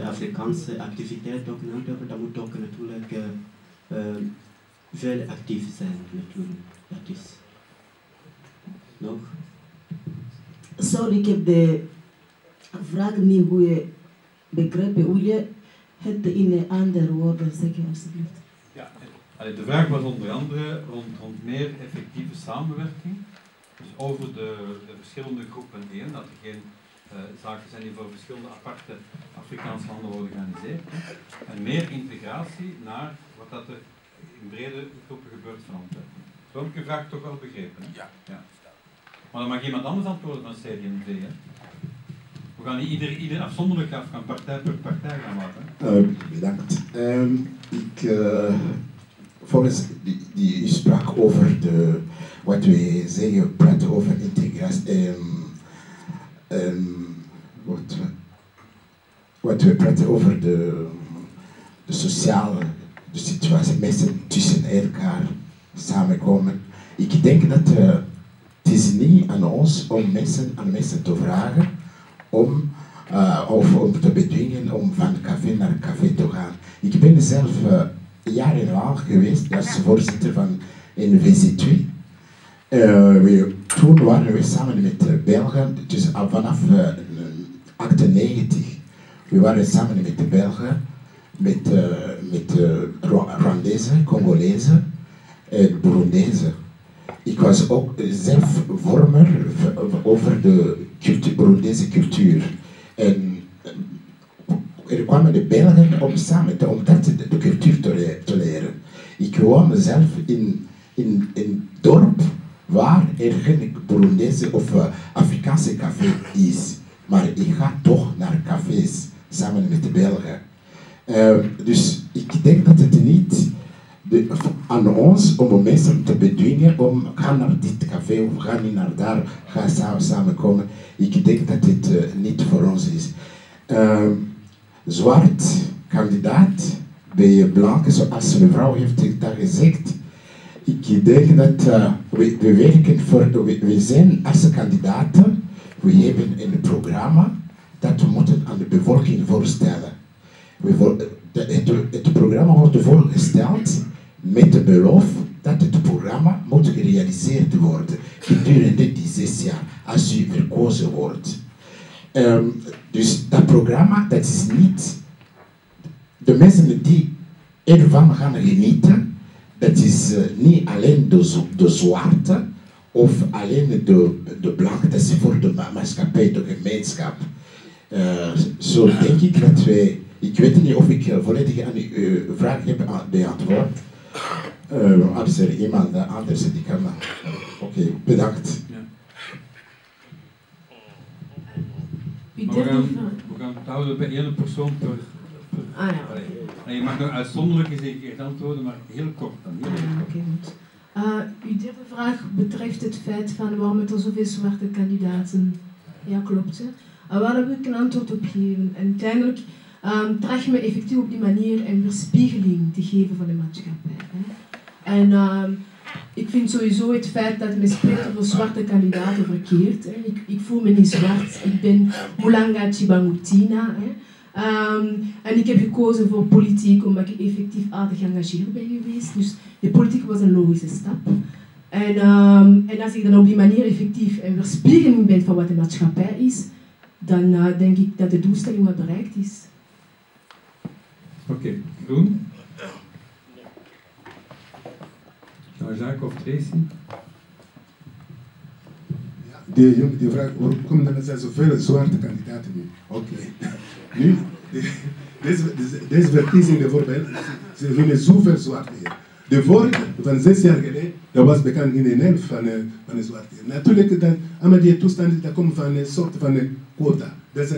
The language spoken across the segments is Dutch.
Afrikaanse activiteit ook in Antwerpen, dat moet ook natuurlijk veel actief zijn natuurlijk. Dat is nog. Sorry, ik heb de vraag niet goed begrepen. Wil je het in andere woorden zeggen alsjeblieft? Ja, de vraag was onder andere rond meer effectieve samenwerking. Dus over de verschillende groepen heen, dat er geen zaken zijn die voor verschillende aparte Afrikaanse landen worden georganiseerd. En meer integratie naar wat dat er in brede groepen gebeurt van Antwerpen. Zo heb ik uw vraag toch wel begrepen. Hè? Ja. Maar dan mag iemand anders antwoorden van CDMV. Hè? We gaan niet ieder afzonderlijk af, gaan partij per partij gaan maken. Bedankt. Volgens die sprak over wat we zeggen, praten over integratie. Wat we praten over de sociale situatie, mensen tussen elkaar samenkomen. Ik denk dat het is niet aan ons om mensen te vragen om te bedwingen om van café naar café te gaan. Ik ben zelf jarenlang geweest als voorzitter van NVC2. Toen waren we samen met Belgen, dus vanaf 98. We waren samen met de Belgen, met Rwandezen, Congolezen en Burundezen. Ik was ook zelf vormer over de Burundese cultuur. En er kwamen de Belgen om samen de cultuur te leren. Ik woon zelf in een dorp waar er geen Burundese of Afrikaanse café is. Maar ik ga toch naar cafés samen met de Belgen. Dus ik denk dat het niet aan ons om mensen te bedwingen om gaan naar dit café of gaan niet naar daar, gaan samenkomen. Ik denk dat dit niet voor ons is. Zwart kandidaat bij blanke, zoals mevrouw heeft daar gezegd. Ik denk dat we werken voor, we zijn als kandidaten, we hebben een programma dat we moeten aan de bevolking voorstellen. Het programma wordt voorgesteld met de belofte dat het programma moet gerealiseerd worden gedurende die 6 jaar, als u verkozen wordt. Dus dat programma, dat is niet de mensen die ervan gaan genieten, dat is niet alleen de zwarte of alleen de blanke, dat is voor de maatschappij, de gemeenschap. Zo denk ik dat wij, ik weet niet of ik volledig aan uw vraag heb beantwoord. Als er iemand anders die kan. Oké, bedankt. Ja. We gaan het houden bij 1 persoon per. Je mag nog uitzonderlijk eens antwoorden, maar heel kort dan. Oké, goed. Uw derde vraag betreft het feit van waarom er zoveel zwarte kandidaten. Ja, klopt. Hè? Waar wil ik een antwoord op geven? En uiteindelijk traag je me effectief op die manier een weerspiegeling te geven van de maatschappij. Hè? En ik vind sowieso het feit dat men spreekt over zwarte kandidaten verkeerd. Hè? Ik voel me niet zwart, ik ben Mulanga Chibangutina. En ik heb gekozen voor politiek omdat ik effectief aardig geëngageerd ben geweest. Dus de politiek was een logische stap. En als ik dan op die manier effectief een weerspiegeling ben van wat de maatschappij is, dan denk ik dat de doelstelling wel bereikt is. Oké, Groen. Jean-Jacques of Tracy? Die vraag, hoe komt dat er zijn zoveel zwarte kandidaten nu? Oké. Nu, deze verkiezingen bijvoorbeeld, ze willen zoveel zwarte hier. De vorige, van 6 jaar geleden, dat was bekend in een helft van de zwarte hier. Natuurlijk, allemaal die toestanden, dat komt van een soort van quota. Dus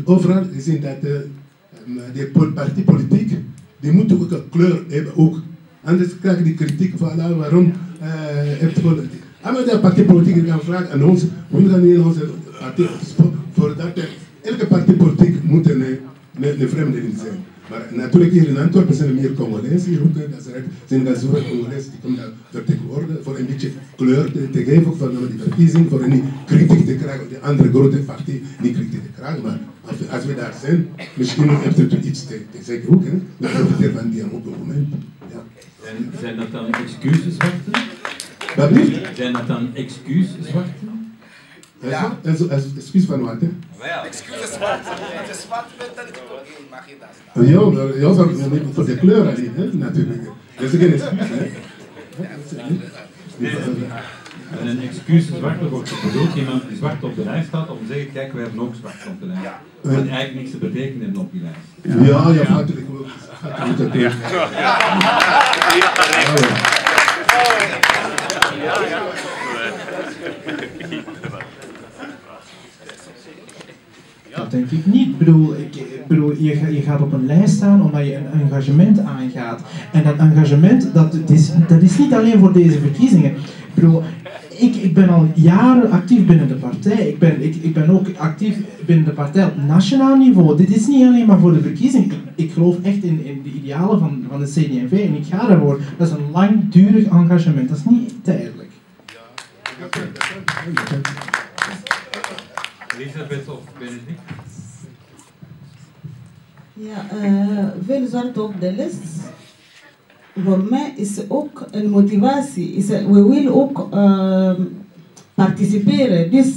overal gezien dat de partij politiek, die moeten ook een kleur hebben ook. Anders krijg je die kritiek van waarom heeft politiek. Allemaal de partijpolitiek gaan vragen aan ons, we gaan hier onze partij voor dat elke partijpolitiek moet de vreemdeling zijn. Maar natuurlijk hier in Antwerpen zijn er meer Congolezen hier ook. Dat zijn gazoeren Congolezen die komen daar vertegenwoordigen voor een beetje kleur te geven voor die verkiezing, voor niet kritiek te krijgen op de andere grote partij, niet kritiek te krijgen. Maar als we daar zijn, misschien hebt u iets te zeggen ook. We profiteren van die moment. Ja. En zijn dat dan excusezwarten? Wat blijft? Zijn dat dan excusezwarten? Ja. Excuus van wat, hè? Excuses zwart. Het is zwart mentaliteit. Mag je dat staan? Ja, voor de kleur alleen, hè, natuurlijk. Dat is geen excuus, hè? En een excusezwarter wordt bedoeld iemand die zwart op de lijst staat om te zeggen, kijk, wij hebben ook zwart op de lijst. Wat eigenlijk niks te betekenen heeft op die lijst. Ja, natuurlijk. Dat denk ik niet. Ik bedoel, je gaat op een lijst staan omdat je een engagement aangaat. En dat engagement, dat is niet alleen voor deze verkiezingen. Ik bedoel, ik ben al jaren actief binnen de partij. Ik ben ook actief binnen de partij op nationaal niveau. Dit is niet alleen maar voor de verkiezingen. Ik geloof echt in de idealen van de CD&V en ik ga daarvoor. Dat is een langdurig engagement. Dat is niet tijdelijk. Elisabeth of Benedict? Ja, veel zwarte op de lijst. Voor mij is ook een motivatie. We willen ook participeren. Dus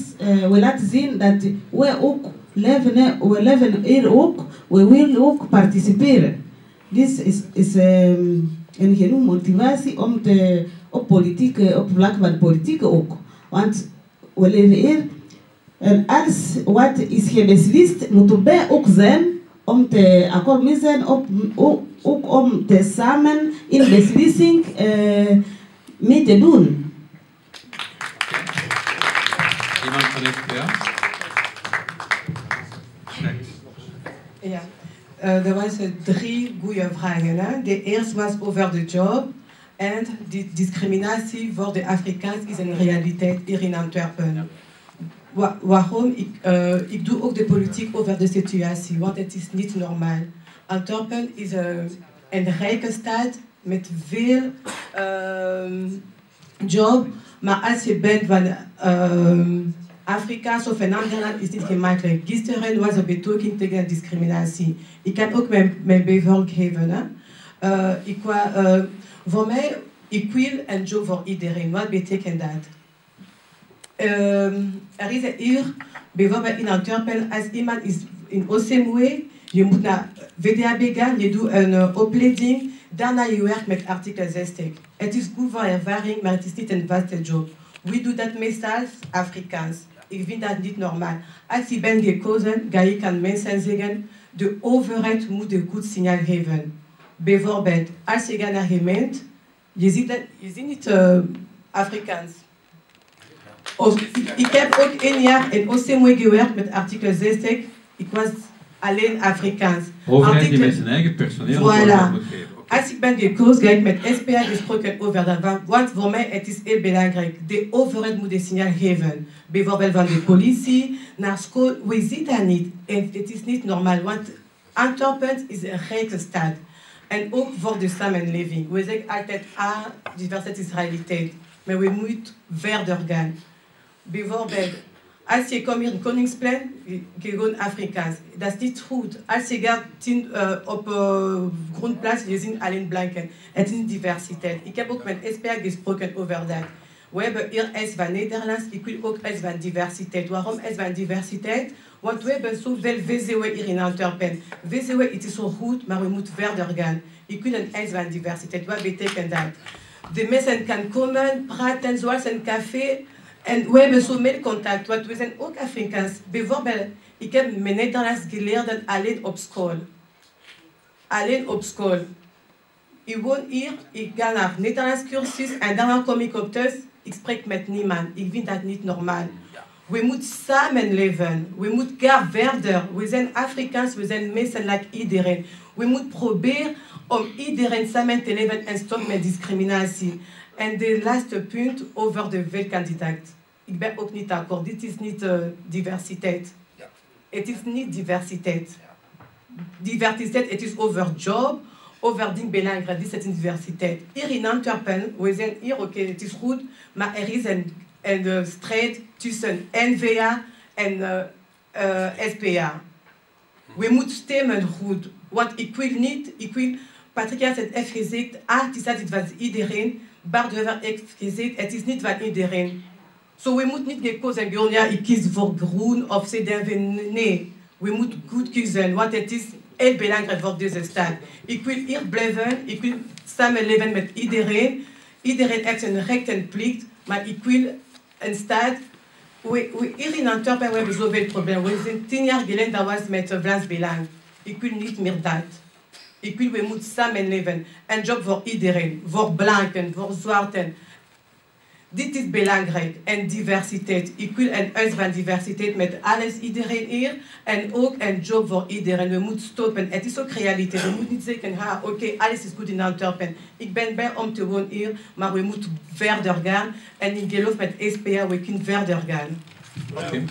we laten zien dat we ook leven hier ook. We willen ook participeren. Dus is een genoeg motivatie om op vlak van politiek ook. Want we leven hier. En alles wat is gebeslist moet bij ook zijn om te akkoord mee zijn, ook om te samen in beslissing mee te doen. Iemand van SPA? Ja, er waren 3 goede vragen. Hè? De eerste was over de job. En die discriminatie voor de Afrikaans is een realiteit hier in Antwerpen. Waarom? Ik doe ook de politiek over de situatie, want het is niet normaal. Antwerpen is een rijke stad met veel job, maar als je bent van Afrikaans of een ander land is het niet gemakkelijk. Gisteren was een betoging tegen discriminatie. Ik kan ook mijn bijval geven. Voor mij, ik wil een job voor iedereen. Wat betekent dat? Er is hier, bijvoorbeeld in Antwerpen, als iemand is in OCMW, je moet naar VDAB gaan, je doet een opleiding, daarna je werkt met artikel 60. Het is goed voor ervaring, maar het is niet een vaste job. We doen dat meestal Afrikaans. Ik vind dat niet normaal. Als je bent gekozen, ga ik aan mensen zeggen, de overheid moet een goed signaal geven. Bijvoorbeeld, als je gaat naar gemeente, je ziet niet Afrikaans. Ik heb ook 1 jaar in OCMW gewerkt met artikel 60. Ik was alleen Afrikaans. Overheid die met zijn eigen personeel moet geven. Als ik ben gekozen, ga ik met SPA gesproken over dat. Want voor mij het is heel belangrijk. De overheid moet een signaal geven. Bijvoorbeeld van de politie, naar school. We zien dat niet. En het is niet normaal. Want Antwerpen is een rijke stad. En ook voor de samenleving. We zeggen altijd, diversiteit is realiteit. Maar we moeten verder gaan. Bijvoorbeeld, als je komt hier in Koningsplein, gewoon Afrikaans. Dat is niet goed. Als je gaat op grondplaats, je ziet alleen blanken. Het is niet diversiteit. Ik heb ook met SPA gesproken over dat. We hebben hier S van Nederlands, ik wil ook S van diversiteit. Waarom S van diversiteit? Want we hebben zoveel VCW hier in Antwerpen. VCW, het is zo goed, maar we moeten verder gaan. Ik wil een S van diversiteit. Wat betekent dat? De mensen kunnen komen, praten zoals een café. En we hebben zo meer contact, want we zijn ook Afrikaans. Bijvoorbeeld, ik heb mijn Nederlands geleerd alleen op school. Alleen op school. Ik woon hier, ik ga naar Nederlands cursus en daarna kom ik op thuis. Ik spreek met niemand. Ik vind dat niet normaal. We moeten samenleven. We moeten gaan verder. We zijn Afrikaans, we zijn mensen like iedereen. We moeten proberen om iedereen samen te leven en stoppen met discriminatie. En de laatste punt over de veelkandidaat. Ik ben ook niet akkoord. Dit is niet diversiteit. Het is niet diversiteit. diversiteit, het is over job, over dingen belangrijk, dit is een diversiteit. Hier in Antwerpen, we zijn hier, oké, het is goed, maar er is een strijd tussen N-VA en SPA. We moeten stemmen goed, want ik wil, Patricia heeft het gezegd, het is van iedereen, Bart de Wever heeft gezegd, het is niet van iedereen. So we moeten niet gekozen gaan, ja, ik kies voor groen of CD. Nee, we moeten goed kiezen, want het is heel belangrijk voor deze stad. Ik wil hier blijven, ik wil samenleven met iedereen. Iedereen heeft een recht en plicht, maar ik wil een stad. Hier in Antwerpen we hebben zoveel problemen. We zijn 10 jaar geleden, dat was met Vlaams Belang. Ik wil niet meer dat. Ik wil, we moeten samenleven. Een job voor iedereen, voor blanken, voor zwarten. Dit is belangrijk. En diversiteit. Ik wil een huis van diversiteit met alles, iedereen hier. En ook een job voor iedereen. We moeten stoppen. Het is ook realiteit. We moeten niet zeggen, oké, alles is goed in Antwerpen. Ik ben blij om te wonen hier, maar we moeten verder gaan. En ik geloof met SPA, we kunnen verder gaan. Okay.